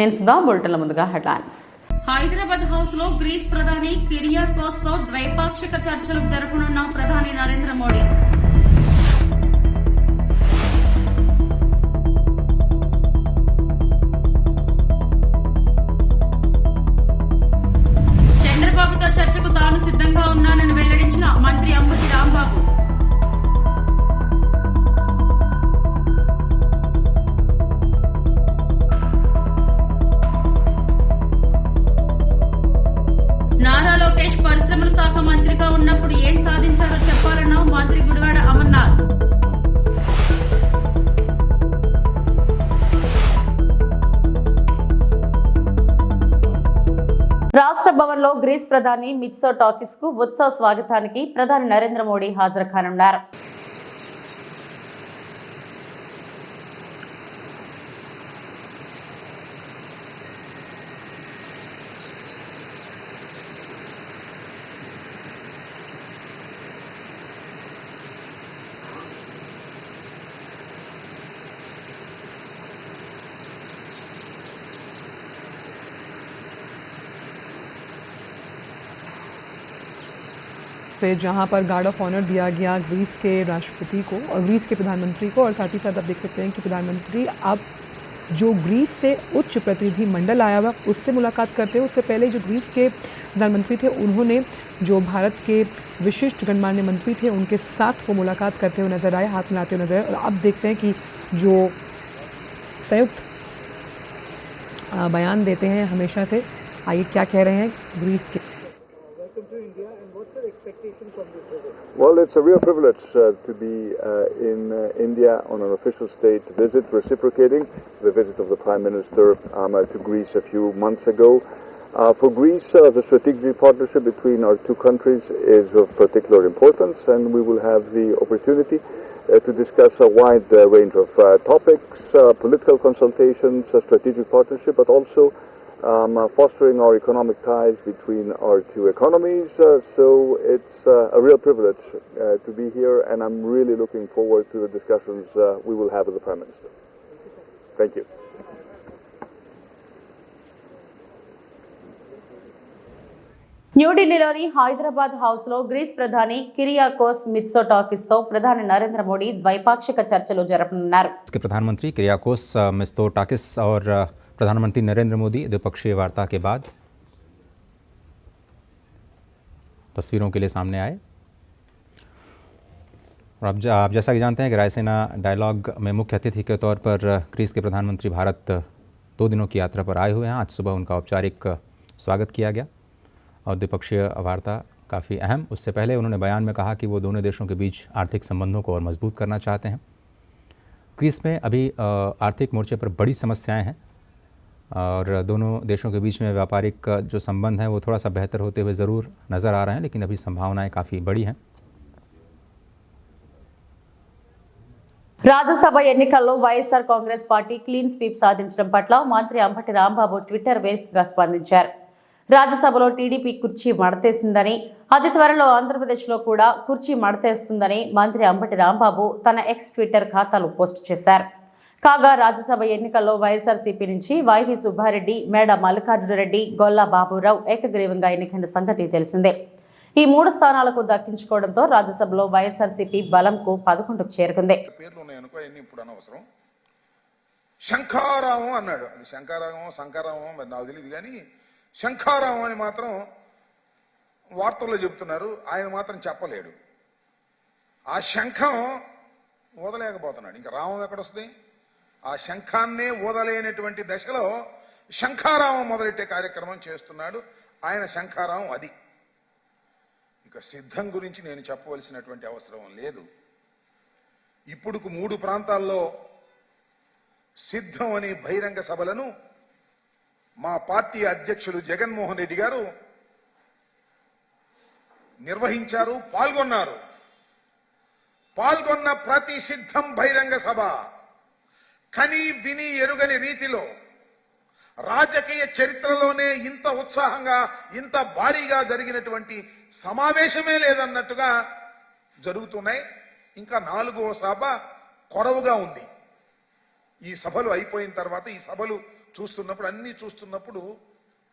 నేను సుధా. బులెటిన్ల ముందుగా headlines. Hyderabad house లో గ్రీస్ ప్రధాని కిరియాకోస్ తో ద్వైపాక్షిక చర్చలు జరపనున్న ప్రధాని నరేంద్ర మోడీ. చంద్రబాబుతో చర్చకు తాను సిద్ధంగా ఉన్నానని వెల్లడించిన మంత్రి అంబటి రాంబాబు. నారా లోకేష్ పరిశ్రమల శాఖ మంత్రిగా ఉన్నప్పుడు ఏం సాధించారో చెప్పాలన్న మంత్రి గుడివాడ అమర్నాథ్. రాష్ట్ర భవన్ లో గ్రీస్ ప్రధాని మిత్సోటాకిస్ కు ఉత్సవ స్వాగతానికి ప్రధాని నరేంద్ర మోడీ హాజరు కానున్నారు. जहाँ पर गार्ड ऑफ ऑनर दिया गया ग्रीस के राष्ट्रपति को और ग्रीस के प्रधानमंत्री को, और साथ ही साथ आप देख सकते हैं कि प्रधानमंत्री अब जो ग्रीस से उच्च प्रतिनिधि मंडल आया हुआ उससे मुलाकात करते हैं। उससे पहले जो ग्रीस के प्रधानमंत्री थे उन्होंने जो भारत के विशिष्ट गणमान्य मंत्री थे उनके साथ वो मुलाकात करते हुए नजर आए, हाथ मिलाते हुए नजर आए। और अब देखते हैं कि जो संयुक्त बयान देते हैं हमेशा से, आइए क्या कह रहे हैं ग्रीस के। Well, it's a real privilege to be in India on an official state visit, reciprocating the visit of the Prime Minister to Greece a few months ago. For Greece, the strategic partnership between our two countries is of particular importance, and we will have the opportunity to discuss a wide range of topics, political consultations, strategic partnership, but also fostering our economic ties between our two economies. So it's a real privilege to be here, and I'm really looking forward to the discussions we will have with the Prime Minister. Thank you. న్యూఢిల్లీలోని Hyderabad house లో grace ప్రధాని కిరియాకోస్ మిత్సోటాకిస్ తో ప్రధాని నరేంద్ర మోడీ ద్వైపాక్షిక చర్చలు జరపనున్నారు. प्रधानमंत्री Kyriakos Mitsotakis और प्रधानमंत्री नरेंद्र मोदी द्विपक्षीय वार्ता के बाद तस्वीरों के लिए सामने आए। और अब आप जैसा कि जानते हैं कि रायसीना डायलॉग में मुख्य अतिथि के तौर पर ग्रीस के प्रधानमंत्री भारत 2 दिनों की यात्रा पर आए हुए हैं। आज सुबह उनका औपचारिक स्वागत किया गया और द्विपक्षीय वार्ता काफ़ी अहम। उससे पहले उन्होंने बयान में कहा कि वो दोनों देशों के बीच आर्थिक संबंधों को और मजबूत करना चाहते हैं। ग्रीस में अभी आर्थिक मोर्चे पर बड़ी समस्याएं हैं और दोनों देशों के बीच में व्यापारिक जो संबंध हैं वो थोड़ा सा बेहतर होते हुए ज़रूर नज़र आ रहे हैं, लेकिन अभी संभावनाएं काफ़ी बड़ी हैं। రాజ్యసభ ఎన్నికల్లో YSR Congress party clean sweep సాధించడం పట్ల మంత్రి అంబటి రాంబాబు ట్విట్టర్ వేదికగా స్పందించారు. రాజ్యసభలో టీడీపీ కుర్చీ మడతేసిందని, అతి త్వరలో ఆంధ్రప్రదేశ్లో కూడా కుర్చీ మడతేస్తుందని మంత్రి అంబటి రాంబాబు తన ఎక్స్ ట్విట్టర్ ఖాతాలో పోస్టు చేశారు. కాగా రాజ్యసభ ఎన్నికల్లో వైఎస్ఆర్సీపీ నుంచి వైవి సుబ్బారెడ్డి, మేడ మల్లికార్జునరెడ్డి, గొల్లా బాబురావు ఏకగ్రీవంగా ఎన్నికైన సంగతి తెలిసిందే. ఈ 3 స్థానాలకు దక్కించుకోవడంతో రాజ్యసభలో వైఎస్ఆర్సీపీ బలంకు 11కు చేరుకుంది. శంఖారావం అన్నాడు, అది శంఖారావం మరి నాకు తెలియదు, కానీ శంఖారావం అని మాత్రం వార్తల్లో చెబుతున్నారు, ఆయన మాత్రం చెప్పలేడు. ఆ శంఖం ఊదలేకపోతున్నాడు, ఇంకా రావం ఎక్కడొస్తుంది? ఆ శంఖాన్నే ఊదలేనటువంటి దశలో శంఖారావం మొదలెట్టే కార్యక్రమం చేస్తున్నాడు ఆయన. శంఖారావం అది. ఇక సిద్ధం గురించి నేను చెప్పవలసినటువంటి అవసరం లేదు. ఇప్పుడు 3 ప్రాంతాల్లో సిద్ధం అనే బహిరంగ సభలను మా పార్టీ అధ్యక్షులు జగన్మోహన్ రెడ్డి గారు నిర్వహించారు, పాల్గొన్న ప్రతి సిద్ధం బహిరంగ సభ కని విని ఎరుగని రీతిలో రాజకీయ చరిత్రలోనే ఇంత ఉత్సాహంగా ఇంత భారీగా జరిగినటువంటి సమావేశమే లేదన్నట్టుగా జరుగుతున్నాయి. ఇంకా 4వ సభ కొరవుగా ఉంది. ఈ సభలు అయిపోయిన తర్వాత, ఈ సభలు చూస్తున్నప్పుడు అన్నీ చూస్తున్నప్పుడు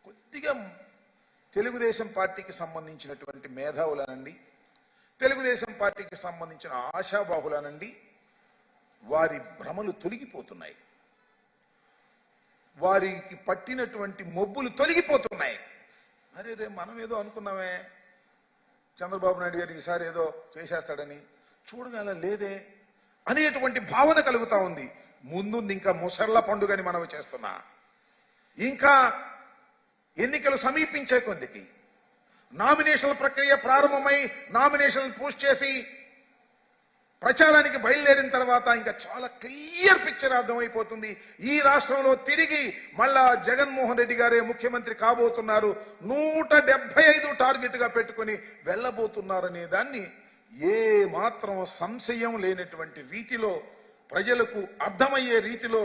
కొద్దిగా తెలుగుదేశం పార్టీకి సంబంధించినటువంటి మేధావులనండి, తెలుగుదేశం పార్టీకి సంబంధించిన ఆశాబాహులనండి, వారి భ్రమలు తొలగిపోతున్నాయి, వారికి పట్టినటువంటి మొబ్బులు తొలగిపోతున్నాయి. అరే రే మనం ఏదో అనుకున్నామే చంద్రబాబు నాయుడు గారు ఈసారి ఏదో చేసేస్తాడని, చూడగల లేదే అనేటువంటి భావన కలుగుతా ఉంది. ముందుంది ఇంకా ముసర్ల పండుగని మనవి చేస్తున్నా. ఇంకా ఎన్నికలు సమీపించే కొద్దికి నామినేషన్ల ప్రక్రియ ప్రారంభమై నామినేషన్లు పోస్ట్ చేసి ప్రచారానికి బయలుదేరిన తర్వాత ఇంకా చాలా క్లియర్ పిక్చర్ అర్థమైపోతుంది. ఈ రాష్ట్రంలో తిరిగి మళ్ళా జగన్మోహన్ రెడ్డి గారే ముఖ్యమంత్రి కాబోతున్నారు, 175 టార్గెట్ గా పెట్టుకుని వెళ్ళబోతున్నారనే దాన్ని ఏ మాత్రం సంశయం లేనటువంటి రీతిలో ప్రజలకు అర్థమయ్యే రీతిలో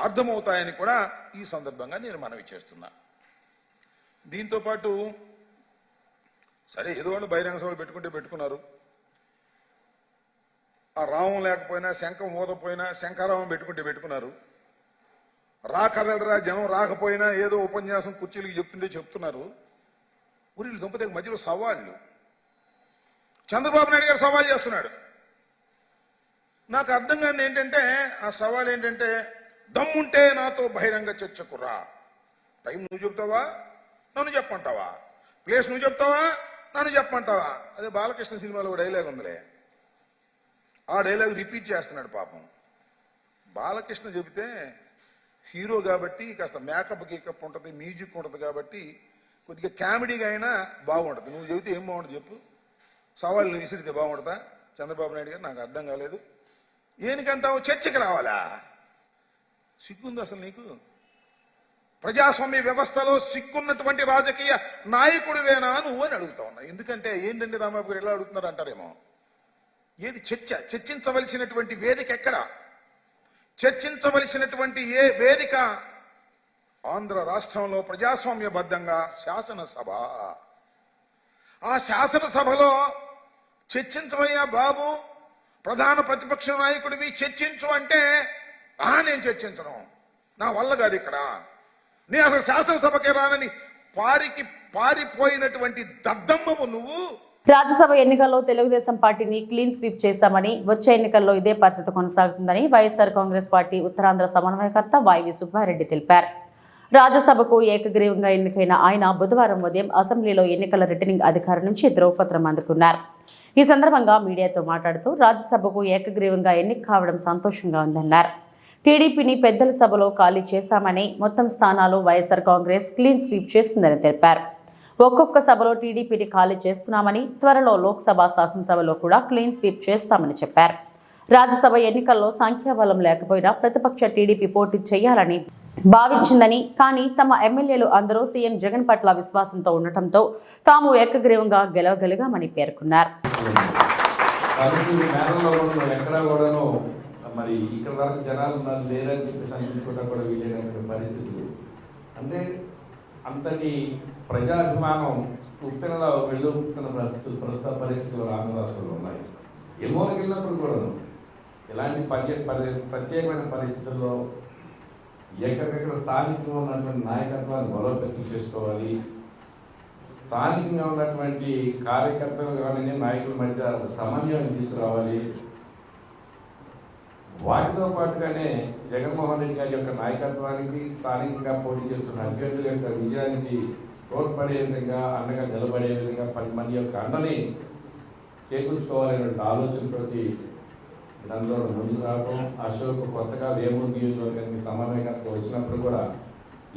అర్థమవుతాయని కూడా ఈ సందర్భంగా నేను మనవి చేస్తున్నా. దీంతో పాటు సరే ఏదో వాళ్ళు బహిరంగ సభలు పెట్టుకుంటే పెట్టుకున్నారు, ఆ రామం లేకపోయినా శంఖం ఊదపోయినా శంఖారామం పెట్టుకుంటే పెట్టుకున్నారు, రాకర్రరా జనం రాకపోయినా ఏదో ఉపన్యాసం కుర్చీలకి చెప్తుంటే చెప్తున్నారు. ఊరిళ్ళు దుంపతే మధ్యలో సవాళ్ళు చంద్రబాబు నాయుడు గారు సవాల్ చేస్తున్నాడు. నాకు అర్థం కాదు ఏంటంటే ఆ సవాల్ ఏంటంటే, దమ్ముంటే నాతో బహిరంగ చర్చకు రా. టైం నువ్వు చెప్తావా నన్ను చెప్పంటావా, ప్లేస్ నువ్వు చెప్తావా నన్ను చెప్పంటావా. అదే బాలకృష్ణ సినిమాలో ఒక డైలాగ్ ఉందిలే, ఆ డైలాగ్ రిపీట్ చేస్తున్నాడు పాపం. బాలకృష్ణ చెబితే హీరో కాబట్టి కాస్త మేకప్ గీకప్ ఉంటుంది, మ్యూజిక్ ఉంటుంది కాబట్టి కొద్దిగా కామెడీగా అయినా బాగుంటుంది. నువ్వు చెబితే ఏం బాగుంటుంది చెప్పు, సవాళ్ళు విసిరితే బాగుంటుందా చంద్రబాబు నాయుడు గారు? నాకు అర్థం కాలేదు. ఏనికంటావు చర్చకి రావాలా? సిగ్గుంది అసలు నీకు? ప్రజాస్వామ్య వ్యవస్థలో సిగ్గున్నటువంటి రాజకీయ నాయకుడివేనా నువ్వు అని అడుగుతా ఉన్నా. ఎందుకంటే ఏంటండి రాంబాబు గారు ఎలా అడుగుతున్నారు అంటారేమో. ఏది చర్చ? చర్చించవలసినటువంటి వేదిక ఎక్కడ? చర్చించవలసినటువంటి ఏ వేదిక? ఆంధ్ర రాష్ట్రంలో ప్రజాస్వామ్యబద్ధంగా శాసనసభ. ఆ శాసనసభలో చర్చించవయ్యా బాబు, ప్రధాన ప్రతిపక్ష నాయకుడివి చర్చించు అంటే నేను చర్చించను, నా వల్ల కాదు, ఇక్కడ నేను అసలు శాసనసభకే రానని పారిపోయినటువంటి దద్దమ్మవు నువ్వు. రాజ్యసభ ఎన్నికల్లో తెలుగుదేశం పార్టీని క్లీన్ స్వీప్ చేశామని, వచ్చే ఎన్నికల్లో ఇదే పరిస్థితి కొనసాగుతుందని వైఎస్ఆర్ కాంగ్రెస్ పార్టీ ఉత్తరాంధ్ర సమన్వయకర్త వైవి సుబ్బారెడ్డి తెలిపారు. రాజ్యసభకు ఏకగ్రీవంగా ఎన్నికైన ఆయన బుధవారం ఉదయం అసెంబ్లీలో ఎన్నికల రిటర్నింగ్ అధికారి నుంచి ధ్రువపత్రం అందుకున్నారు. ఈ సందర్భంగా మీడియాతో మాట్లాడుతూ రాజ్యసభకు ఏకగ్రీవంగా ఎన్నిక కావడం సంతోషంగా ఉందన్నారు. టీడీపీని పెద్దల సభలో ఖాళీ చేశామని, మొత్తం స్థానాలు వైఎస్ఆర్ కాంగ్రెస్ క్లీన్ స్వీప్ చేస్తుందని తెలిపారు. ఒక్కొక్క సభలో టీడీపీని ఖాళీ చేస్తున్నామని, త్వరలో లోక్సభ శాసనసభలో కూడా క్లీన్ స్వీప్ చేస్తామని చెప్పారు. రాజ్యసభ ఎన్నికల్లో సంఖ్యాబలం లేకపోయినా ప్రతిపక్ష టీడీపీ పోటీ చేయాలని భావించిందని, కానీ తమ ఎమ్మెల్యేలు అందరూ సీఎం జగన్ పట్ల విశ్వాసంతో ఉండటంతో తాము ఏకగ్రీవంగా గెలవగలిగామని పేర్కొన్నారు. మరి ఇక్కడ వరకు జనాలు ఉన్నారు లేదని చెప్పేసి అనిపించుకుంటా కూడా వీలైనటువంటి పరిస్థితులు, అంటే అంతటి ప్రజాభిమానం ఉప్పెనలా వెళ్ళొస్తున్న ప్రస్తుత పరిస్థితులు ఆంధ్ర రాష్ట్రంలో ఉన్నాయి. ఎన్నోకి వెళ్ళినప్పుడు కూడా ఇలాంటి ప్రత్యేకమైన పరిస్థితుల్లో ఎక్కడెక్కడ స్థానికంగా ఉన్నటువంటి నాయకత్వాన్ని బలోపేతం చేసుకోవాలి, స్థానికంగా ఉన్నటువంటి కార్యకర్తలు కానీ నాయకుల మధ్య సమన్వయం తీసుకురావాలి. వాటితో పాటుగానే జగన్మోహన్ రెడ్డి గారి యొక్క నాయకత్వానికి, స్థానికంగా పోటీ చేస్తున్న అభ్యర్థుల యొక్క విజయానికి తోడ్పడే విధంగా, అండగా నిలబడే విధంగా 10 మంది యొక్క అండని చేకూర్చుకోవాలనే ఆలోచనతో దాంట్లో ముందుకు రావడం. అశోక్ కొత్తగా వేమూరు నియోజకవర్గానికి సమన్వయకర్త వచ్చినప్పుడు కూడా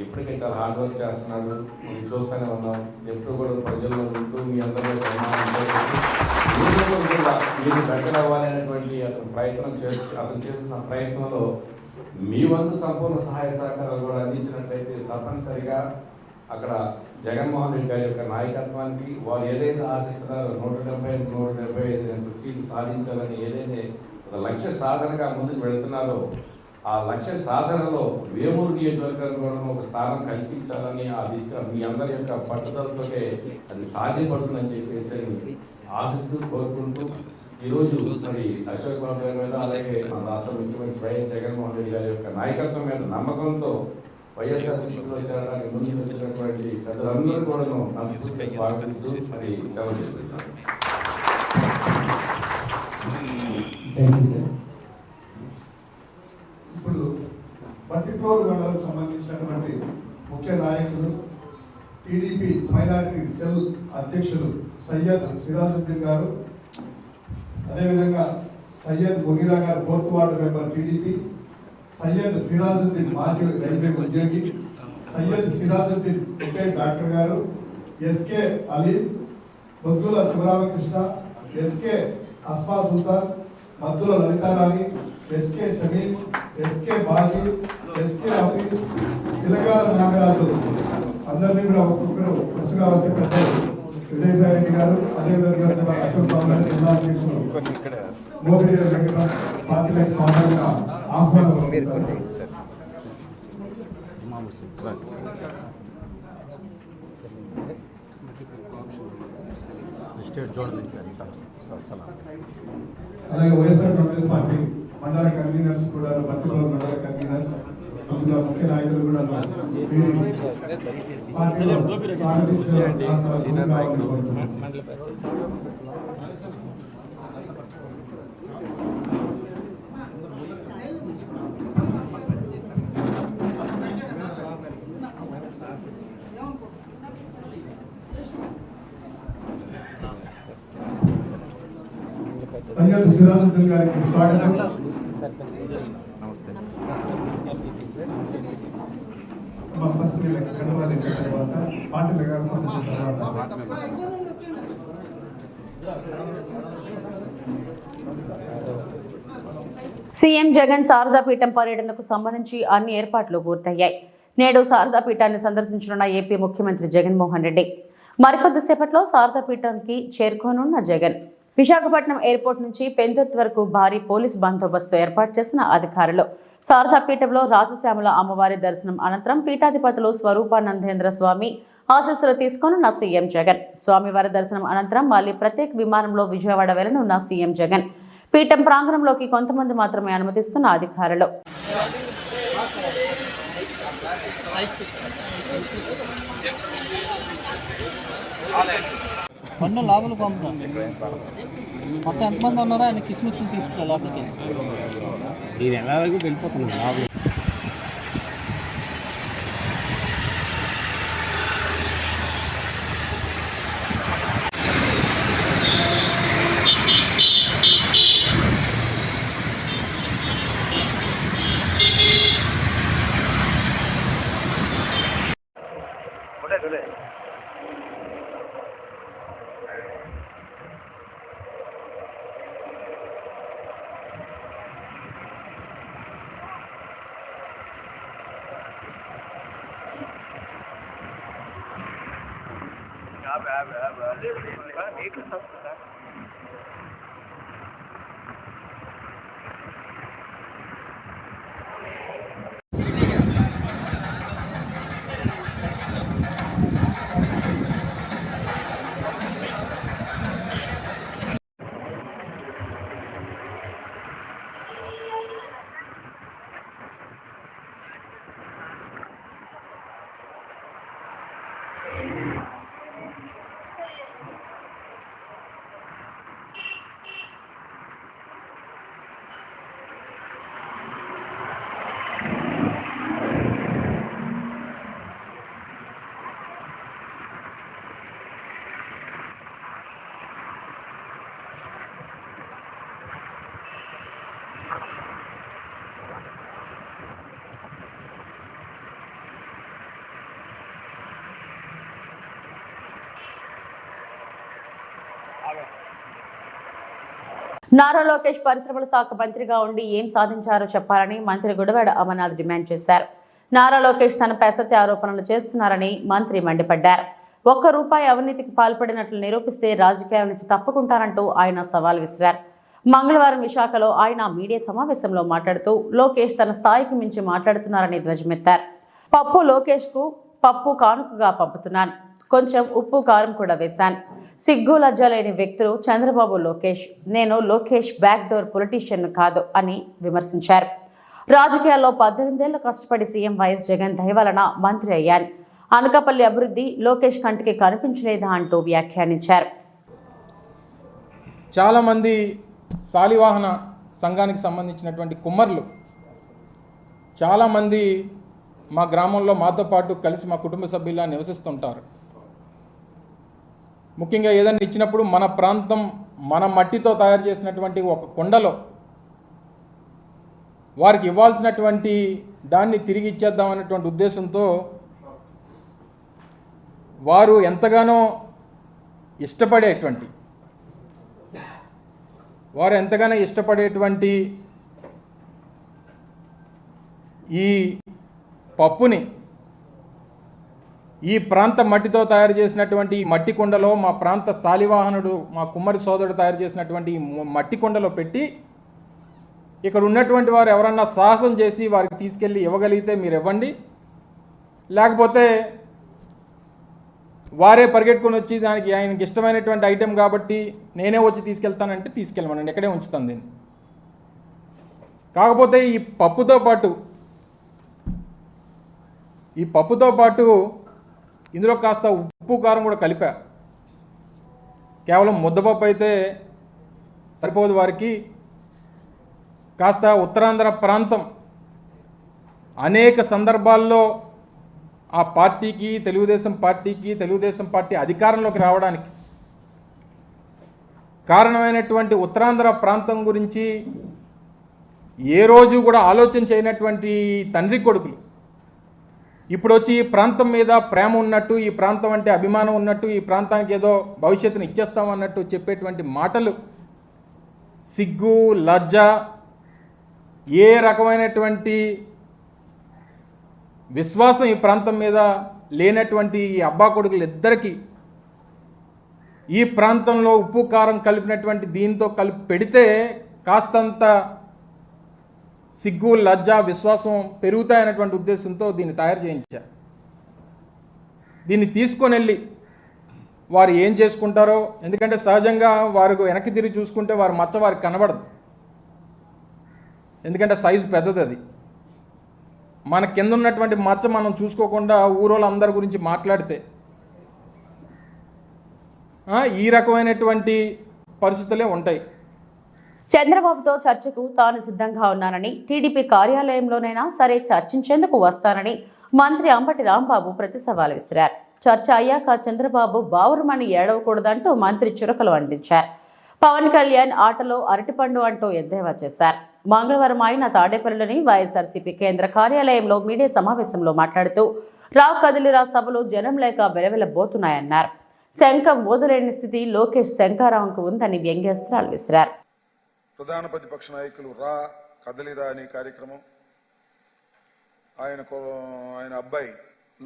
ఇప్పటికే చాలా హార్డ్ వర్క్ చేస్తున్నాడు, మనం చూస్తూనే ఉన్నాం. ఎప్పుడు కూడా ప్రజల్లో ఉంటూ మీ అందరూ మీరు బెటర్ అవ్వాలనేటువంటి అతను చేస్తున్న ప్రయత్నంలో మీ వంతు సంపూర్ణ సహాయ సహకారాలు కూడా అందించినట్లయితే తప్పనిసరిగా అక్కడ జగన్మోహన్ రెడ్డి గారి యొక్క నాయకత్వానికి వారు ఏదైతే ఆశిస్తున్నారో 175 సీట్లు సాధించాలని ఏదైతే ఒక లక్ష్య సాధనగా ముందుకు వెళుతున్నారో ఆ లక్ష్య సాధనలో వేమూరు నియోజకవర్గంలో ఒక స్థానం కల్పించాలని ఆ దిశగా మీ అందరి యొక్క పట్టుదలతోనే అది సాధ్యపడుతుందని చెప్పేసి ఆశిస్తూ కోరుకుంటూ ఈరోజు మరి అశోక్ బాబు గారి మీద, అలాగే మన రాష్ట్ర ముఖ్యమంత్రి వైఎస్ జగన్మోహన్ రెడ్డి గారి యొక్క నాయకత్వం మీద నమ్మకంతో వైఎస్ఆర్సీపీలో చేరడానికి ముందుకు వచ్చినటువంటి పెద్దలందరూ కూడా మనస్ఫూర్తిగా స్వాగతిస్తూ మరి సెలవు తీసుకుంటాను. ఇప్పుడు పట్టిప్రోలు మండలకు సంబంధించినటువంటి ముఖ్య నాయకులు టీడీపీ మైనారిటీ సెల్ అధ్యక్షులు సయ్యద్ సిరాజుద్దీన్ గారు, అదేవిధంగా సయ్యద్ మునీరా గారు 4th ward member TDP, Syed Firajuddin మాజీ రైల్వే ఉద్యోగి, సయ్యద్ సిరాజుద్దీన్ రిటైర్డ్ డాక్టర్ గారు, SK Aleem, Boddula Sivaramakrishna, SK Asma Sultan, Maddula Lalitharani, SK Sameer, SK Baji, SK Afeez, Tilagala Nagaraju అందరినీ కూడా ఒక్కొక్కరు వరుసగా వస్తే పెద్దలు విజయసాయి రెడ్డి గారు, అదేవిధంగా అశోక్ బాబు గారు, జిల్లా అధ్యక్షులు మోపిడి వెంకటరావు పార్టీలకు సాధారణంగా ఆహ్వానం. అలాగే వైఎస్ఆర్ కాంగ్రెస్ పార్టీ మండల కన్వీనర్స్ కూడా, పట్టిప్రోలు మండల కన్వీనర్స్, అందులో ముఖ్య నాయకులు కూడా సయ్యద్ సిరాజుద్దీన్ గారికి స్వాగతం. ఫస్ట్ తర్వాత పార్టీలు తర్వాత సీఎం జగన్ శారదాపీఠం పర్యటనకు సంబంధించి అన్ని ఏర్పాట్లు పూర్తయ్యాయి. నేడు శారదాపీఠాన్ని సందర్శించనున్న ఏపీ ముఖ్యమంత్రి జగన్మోహన్ రెడ్డి మరికొద్దిసేపట్లో శారదాపీఠానికి చేరుకోనున్న జగన్ విశాఖపట్నం ఎయిర్పోర్ట్ నుంచి పెందుర్తి వరకు భారీ పోలీస్ బందోబస్తు ఏర్పాటు చేసిన అధికారులు శారదాపీఠంలో రాజశ్యామల అమ్మవారి దర్శనం అనంతరం పీఠాధిపతులు స్వరూపానందేంద్ర స్వామి ఆశీస్సులు తీసుకొనున్న సీఎం జగన్. స్వామివారి దర్శనం అనంతరం మళ్లీ ప్రత్యేక విమానంలో విజయవాడ వెళ్లనున్న సీఎం జగన్. పీఠం ప్రాంగణంలోకి కొంతమంది మాత్రమే అనుమతిస్తున్న అధికారులు. పన్ను లోపలికి పంపుతాం. మొత్తం ఎంతమంది ఉన్నారో ఆయన కిస్మిస్ని తీసుకురా లోపలికి. నేను ఎలాగో వెళ్ళిపోతున్నాను లోపలికి. నారా లోకేష్ పరిశ్రమల శాఖ మంత్రిగా ఉండి ఏం సాధించారో చెప్పాలని మంత్రి గుడివాడ అమర్నాథ్ డిమాండ్ చేశారు. నారా లోకేష్ తనపై అసత్య ఆరోపణలు చేస్తున్నారని మంత్రి మండిపడ్డారు. ₹1 అవినీతికి పాల్పడినట్లు నిరూపిస్తే రాజకీయాల నుంచి తప్పుకుంటారంటూ ఆయన సవాల్ విసిరారు. మంగళవారం విశాఖలో ఆయన మీడియా సమావేశంలో మాట్లాడుతూ లోకేష్ తన స్థాయికి మించి మాట్లాడుతున్నారని ధ్వజమెత్తారు. పప్పు లోకేష్కు పప్పు కానుకగా పంపుతున్నాను, కొంచెం ఉప్పు కారం కూడా వేశాను. సిగ్గు లజ్జ లేని వ్యక్తులు చంద్రబాబు లోకేష్. నేను లోకేష్ బ్యాక్ డోర్ పొలిటీషియన్ కాదు అని విమర్శించారు. రాజకీయాల్లో 18 ఏళ్లు కష్టపడి సీఎం వైఎస్ జగన్ దయ వలన మంత్రి అయ్యాను. అనకాపల్లి అభివృద్ధి లోకేష్ కంటికి కనిపించలేదా అంటూ వ్యాఖ్యానించారు. చాలామంది శాలివాహన సంఘానికి సంబంధించినటువంటి కుమ్మర్లు చాలామంది మా గ్రామంలో మాతో పాటు కలిసి మా కుటుంబ సభ్యులా నివసిస్తుంటారు. ముఖ్యంగా ఏదైనా ఇచ్చినప్పుడు మన ప్రాంతం మన మట్టితో తయారు చేసినటువంటి ఒక కుండలో వారికి ఇవ్వాల్సినటువంటి దాన్ని తిరిగి ఇచ్చేద్దామనేటువంటి ఉద్దేశంతో వారు ఎంతగానో ఇష్టపడేటువంటి ఈ పప్పుని ఈ ప్రాంత మట్టితో తయారు చేసినటువంటి ఈ మట్టి కుండలో మా ప్రాంత శాలివాహనుడు మా కుమ్మరి సోదరుడు తయారు చేసినటువంటి ఈ మట్టి కుండలో పెట్టి ఇక్కడ ఉన్నటువంటి వారు ఎవరన్నా సాహసం చేసి వారికి తీసుకెళ్ళి ఇవ్వగలిగితే మీరు ఇవ్వండి, లేకపోతే వారే పరిగెట్టుకొని వచ్చి దానికి ఆయనకి ఇష్టమైనటువంటి ఐటెం కాబట్టి నేనే వచ్చి తీసుకెళ్తానంటే తీసుకెళ్ళమనండి, ఎక్కడే ఉంచుతాను దీన్ని. కాకపోతే ఈ పప్పుతో పాటు ఇందులో కాస్త ఉప్పు కారం కూడా కలిపా. కేవలం ముద్దపప్పు అయితే సరిపోదు వారికి. కాస్త ఉత్తరాంధ్ర ప్రాంతం అనేక సందర్భాల్లో ఆ పార్టీకి తెలుగుదేశం పార్టీ అధికారంలోకి రావడానికి కారణమైనటువంటి ఉత్తరాంధ్ర ప్రాంతం గురించి ఏ రోజు కూడా ఆలోచన చేయనటువంటి తండ్రి కొడుకులు ఇప్పుడు వచ్చి ఈ ప్రాంతం మీద ప్రేమ ఉన్నట్టు, ఈ ప్రాంతం అంటే అభిమానం ఉన్నట్టు, ఈ ప్రాంతానికి ఏదో భవిష్యత్తును ఇచ్చేస్తామన్నట్టు చెప్పేటువంటి మాటలు సిగ్గు లజ్జ, ఏ రకమైనటువంటి విశ్వాసం ఈ ప్రాంతం మీద లేనటువంటి ఈ అబ్బా కొడుకులు ఇద్దరికీ ఈ ప్రాంతంలో ఉప్పు కారం కలిపినటువంటి దీంతో కలిపి పెడితే కాస్తంత సిగ్గు లజ్జ విశ్వాసం పెరుగుతాయనేటువంటి ఉద్దేశంతో దీన్ని తయారు చేయించారు. దీన్ని తీసుకొని వెళ్ళి వారు ఏం చేసుకుంటారో, ఎందుకంటే సహజంగా వారు వెనక్కి తిరిగి చూసుకుంటే వారి మచ్చ వారికి కనబడదు, ఎందుకంటే సైజు పెద్దది. అది మన కింద ఉన్నటువంటి మచ్చ మనం చూసుకోకుండా ఊరోళ్ళందరి గురించి మాట్లాడితే ఈ రకమైనటువంటి పరిస్థితులే ఉంటాయి. చంద్రబాబుతో చర్చకు తాను సిద్ధంగా ఉన్నానని, టీడీపీ కార్యాలయంలోనైనా సరే చర్చించేందుకు వస్తానని మంత్రి అంబటి రాంబాబు ప్రతి సవాల్ విసిరారు. చర్చ అయ్యాక చంద్రబాబు బావురుమని ఏడవకూడదంటూ మంత్రి చురకలు అందించారు. పవన్ కళ్యాణ్ ఆటలో అరటిపండు అంటూ ఎద్దేవా చేశారు. మంగళవారం ఆయన తాడేపల్లిలోని వైఎస్ఆర్సీపీ కేంద్ర కార్యాలయంలో మీడియా సమావేశంలో మాట్లాడుతూ రావు కదిలిరా సభలు జనం లేక వెలవెలబోతున్నాయన్నారు. శంఖం వదిలేని స్థితి లోకేష్ శంఖారావుకు ఉందని వ్యంగ్యాస్త్రాలు విసిరారు. ప్రధాన ప్రతిపక్ష నాయకులు రా కదలిరా అనే కార్యక్రమం, ఆయన అబ్బాయి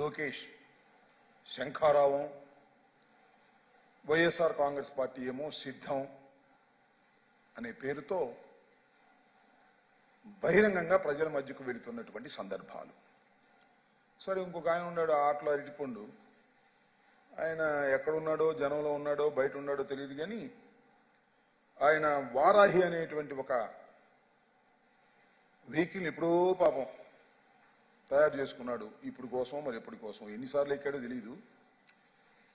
లోకేష్ శంఖారావం, వైఎస్ఆర్ కాంగ్రెస్ పార్టీ ఏమో సిద్ధం అనే పేరుతో బహిరంగంగా ప్రజల మధ్యకు వెళుతున్నటువంటి సందర్భాలు. సరే, ఇంకొక ఆయన ఉన్నాడు ఆటలో అరటిపండు, ఆయన ఎక్కడున్నాడో జనంలో ఉన్నాడో బయట ఉన్నాడో తెలియదు, కానీ ఆయన వారాహి అనేటువంటి ఒక వెహికల్ ఎప్పుడో పాపం తయారు చేసుకున్నాడు. ఇప్పుడు కోసం మరి ఎప్పటి కోసం ఎన్నిసార్లు ఎక్కాడో తెలియదు.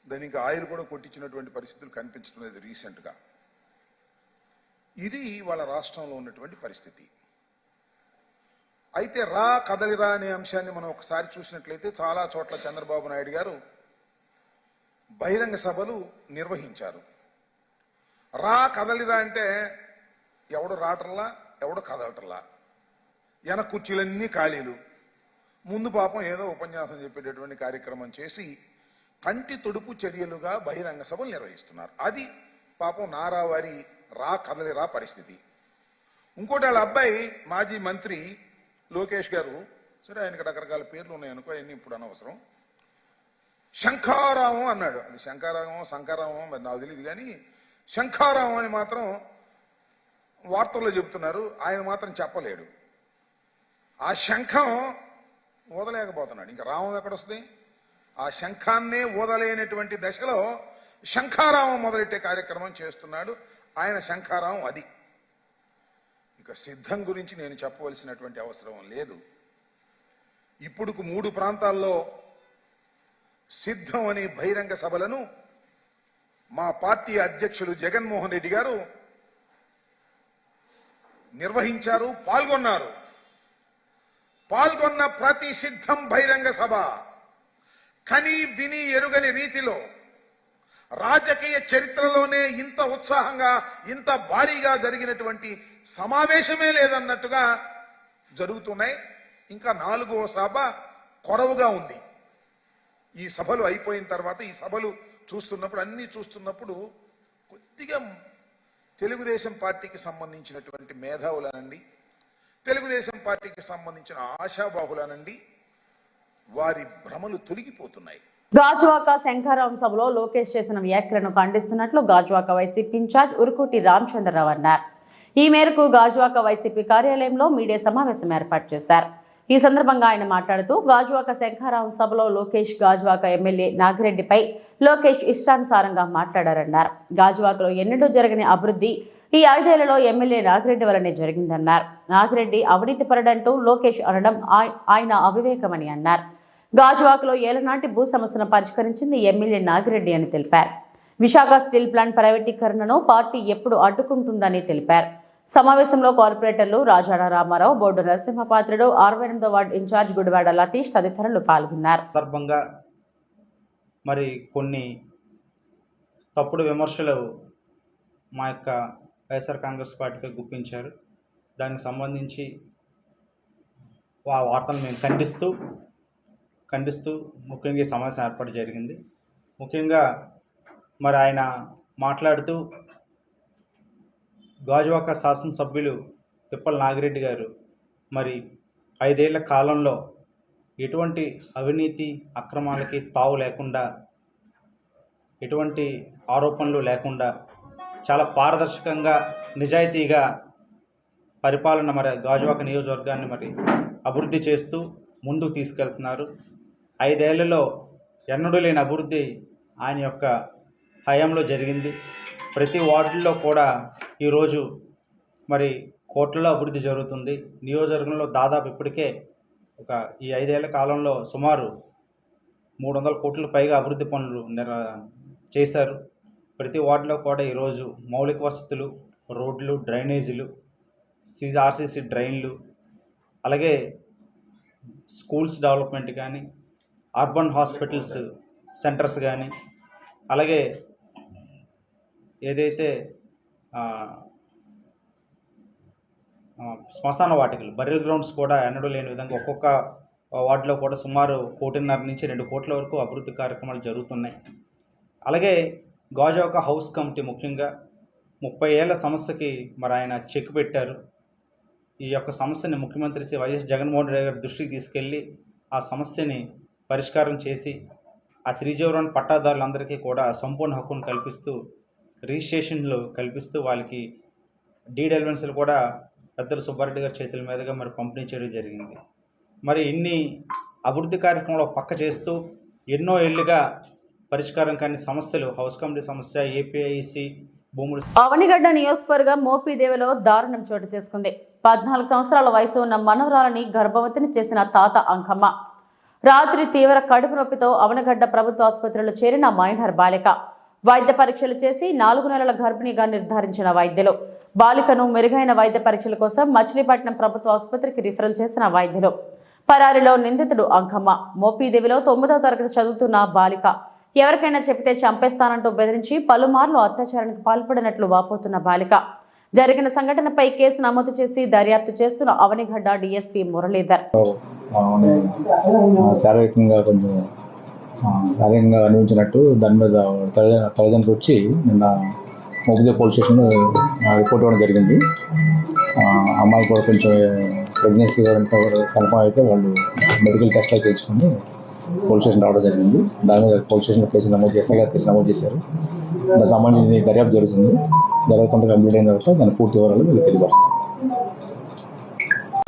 దానికి ఇంకా ఆయిల్ కూడా కొట్టించినటువంటి పరిస్థితులు కనిపించడం లేదు రీసెంట్గా. ఇది వాళ్ళ రాష్ట్రంలో ఉన్నటువంటి పరిస్థితి. అయితే రా కదలిరా అనే అంశాన్ని మనం ఒకసారి చూసినట్లయితే చాలా చోట్ల చంద్రబాబు నాయుడు గారు బహిరంగ సభలు నిర్వహించారు. రా కదలిరా అంటే ఎవడు రాటల్లా ఎవడు కదలటల్లా, వెనక కుర్చీలన్నీ ఖాళీలు, ముందు పాపం ఏదో ఉపన్యాసం చెప్పేటటువంటి కార్యక్రమం చేసి కంటి తొడుపు చర్యలుగా బహిరంగ సభలు నిర్వహిస్తున్నారు. అది పాపం నారావారి రా కదలిరా పరిస్థితి. ఇంకోటి వాళ్ళ అబ్బాయి మాజీ మంత్రి లోకేష్ గారు, సరే ఆయనకి రకరకాల పేర్లు ఉన్నాయనుకో, అవన్నీ ఇప్పుడు అనవసరం, శంఖారావం అన్నాడు. అది శంఖారావం మరి నాకు తెలియదు, కానీ శంఖారావం అని మాత్రం వార్తల్లో చెబుతున్నారు, ఆయన మాత్రం చెప్పలేడు. ఆ శంఖం ఊదలేకపోతున్నాడు, ఇంకా రావం ఎక్కడొస్తుంది? ఆ శంఖాన్నే ఊదలేనటువంటి దశలో శంఖారావం మొదలెట్టే కార్యక్రమం చేస్తున్నాడు ఆయన. శంఖారావం అది. ఇక సిద్ధం గురించి నేను చెప్పవలసినటువంటి అవసరం లేదు. ఇప్పుడు 3 ప్రాంతాల్లో సిద్ధం అనే బహిరంగ సభలను మా పార్టీ అధ్యక్షులు జగన్మోహన్ రెడ్డి గారు నిర్వహించారు, పాల్గొన్న ప్రతి సిద్ధం బహిరంగ సభ కని విని ఎరుగని రీతిలో రాజకీయ చరిత్రలోనే ఇంత ఉత్సాహంగా ఇంత భారీగా జరిగినటువంటి సమావేశమే లేదన్నట్టుగా జరుగుతున్నాయి. ఇంకా 4వ సభ కొరవుగా ఉంది. ఈ సభలు అయిపోయిన తర్వాత ఈ సభలు చూస్తున్నప్పుడు కొద్దిగా తెలుగుదేశం పార్టీకి సంబంధించినటువంటి మేధావులనండి, తెలుగుదేశం పార్టీకి సంబంధించిన ఆశాబాహులనండి, వారి భ్రమలు తొలగిపోతున్నాయి. గాజువాక శంఖారాం సభలో లోకేష్ చేసిన వ్యాఖ్యలను ఖండిస్తున్నట్లు గాజువాక వైసీపీ ఇన్ఛార్జ్ ఉరుకోటి రామచంద్రరావు అన్నారు. ఈ మేరకు గాజువాక వైసీపీ కార్యాలయంలో మీడియా సమావేశం ఏర్పాటు చేశారు. ఈ సందర్భంగా ఆయన మాట్లాడుతూ గాజువాక శంఖారాం సభలో లోకేష్ గాజువాక ఎమ్మెల్యే నాగిరెడ్డిపై లోకేష్ ఇష్టానుసారంగా మాట్లాడారన్నారు. గాజువాకలో ఎన్నడూ జరగని అభివృద్ధి ఈ 5 ఏళ్లలో ఎమ్మెల్యే నాగిరెడ్డి వల్లనే జరిగిందన్నారు. నాగిరెడ్డి అవినీతి పరుడంటూ లోకేష్ అనడం ఆయన అవివేకమని అన్నారు. గాజువాకలో ఏళ్లనాటి భూ సమస్యను పరిష్కరించింది ఎమ్మెల్యే నాగిరెడ్డి అని తెలిపారు. విశాఖ స్టీల్ ప్లాంట్ ప్రైవేటీకరణను పార్టీ ఎప్పుడు అడ్డుకుంటుందని తెలిపారు. సమావేశంలో కార్పొరేటర్లు రాజాణ రామారావు, బోర్డు నరసింహపాత్రుడు, 68వ వార్డు ఇన్ఛార్జ్ గుడివాడ లతీష్ తదితరులు పాల్గొన్నారు. సందర్భంగా మరి కొన్ని తప్పుడు విమర్శలు మా యొక్క వైఎస్ఆర్ కాంగ్రెస్ పార్టీకి గుప్పించారు. దానికి సంబంధించి ఆ వార్తను మేము ఖండిస్తూ ముఖ్యంగా ఈ సమావేశం ఏర్పాటు జరిగింది. ముఖ్యంగా మరి ఆయన మాట్లాడుతూ గాజువాక శాసనసభ్యులు తిప్పల నాగిరెడ్డి గారు మరి 5 ఏళ్ల కాలంలో ఎటువంటి అవినీతి అక్రమాలకి తావు లేకుండా, ఎటువంటి ఆరోపణలు లేకుండా చాలా పారదర్శకంగా నిజాయితీగా పరిపాలన మరి గాజువాక నియోజకవర్గాన్ని మరి అభివృద్ధి చేస్తూ ముందుకు తీసుకెళ్తున్నారు. 5 ఏళ్లలో ఎన్నడూ లేని అభివృద్ధి ఆయన యొక్క హయాంలో జరిగింది. ప్రతి వార్డుల్లో కూడా ఈరోజు మరి కోట్లలో అభివృద్ధి జరుగుతుంది. నియోజకవర్గంలో దాదాపు ఇప్పటికే ఈ 5 ఏళ్ల కాలంలో సుమారు 300 కోట్ల పైగా అభివృద్ధి పనులు చేశారు. ప్రతి వార్డులో కూడా ఈరోజు మౌలిక వసతులు, రోడ్లు, డ్రైనేజీలు, ఆర్సీసీ డ్రైన్లు, అలాగే స్కూల్స్ డెవలప్మెంట్ కానీ, అర్బన్ హాస్పిటల్స్ సెంటర్స్ కానీ, అలాగే ఏదైతే శ్మశాన వాటికలు, బరియల్ గ్రౌండ్స్ కూడా ఎన్నడూ లేని విధంగా ఒక్కొక్క వార్డులో కూడా సుమారు 1.5 నుంచి 2 కోట్ల వరకు అభివృద్ధి కార్యక్రమాలు జరుగుతున్నాయి. అలాగే గాజువాక హౌస్ కమిటీ ముఖ్యంగా 30 ఏళ్ల సమస్యకి మరి ఆయన చెక్ పెట్టారు. ఈ యొక్క సమస్యని ముఖ్యమంత్రి శ్రీ వైఎస్ జగన్మోహన్ రెడ్డి గారి దృష్టికి తీసుకెళ్ళి ఆ సమస్యని పరిష్కారం చేసి ఆ 301 పట్టాదారులందరికీ కూడా సంపూర్ణ హక్కును కల్పిస్తూ, రిజిస్ట్రేషన్లు కల్పిస్తూ, వాళ్ళకి డీడ్ ఎలివెన్స్లు కూడా పెద్దల సుబ్బారెడ్డి గారి చేతుల మీదుగా మరి పంపిణీ చేయడం జరిగింది. మరి ఇన్ని అభివృద్ధి కార్యక్రమంలో పక్క చేస్తూ ఎన్నో ఏళ్లుగా పరిష్కారం కాని సమస్యలు, హౌస్ కమిటీ సమస్య, ఏపీఐసి భూములు. అవనిగడ్డ నియోజకవర్గం మోపిదేవిలో దారుణం చోటు చేసుకుంది. 14 సంవత్సరాల వయసు ఉన్న మనవరాలని గర్భవతిని చేసిన తాత అంకమ్మ. రాత్రి తీవ్ర కడుపు నొప్పితో అవనగడ్డ ప్రభుత్వ ఆసుపత్రిలో చేరిన మైనర్ బాలిక. వైద్య పరీక్షలు చేసి 4 నెలల గర్భిణిగా నిర్ధారించిన వైద్యులు బాలికను మెరుగైన వైద్య పరీక్షల కోసం మచిలీపట్నం ప్రభుత్వ ఆసుపత్రికి రిఫరల్ చేసిన వైద్యులు. పరారిలో నిందితుడు అంకమ్మ. మోపిదేవిలో 9వ తరగతి చదువుతున్న బాలిక. ఎవరికైనా చెబితే చంపేస్తానంటూ బెదిరించి పలుమార్లు అత్యాచారానికి పాల్పడినట్లు వాపోతున్న బాలిక. జరిగిన సంఘటనపై కేసు నమోదు చేసి దర్యాప్తు చేస్తున్న అవనిగడ్డ డీఎస్పీ మురళీధర్. శారీరకంగా అనుభవించినట్టు దాని మీద తల్లిదండ్రులు వచ్చి నిన్న మోపిదేవి పోలీస్ స్టేషన్ రిపోర్ట్ ఇవ్వడం జరిగింది. అమ్మాయి కూడా కొంచెం ప్రెగ్నెన్సీ కన్ఫర్మ్ అయితే వాళ్ళు మెడికల్ టెస్ట్లు చేయించుకొని పోలీస్ స్టేషన్ రావడం జరిగింది. దాని మీద పోలీస్ స్టేషన్లో కేసు నమోదు చేశారు. దానికి సంబంధించి దర్యాప్తు జరుగుతుంది. దర్యాప్తు కంప్లీట్ అయిన తర్వాత దాని పూర్తి వివరాలు మీకు తెలియపరుస్తుంది.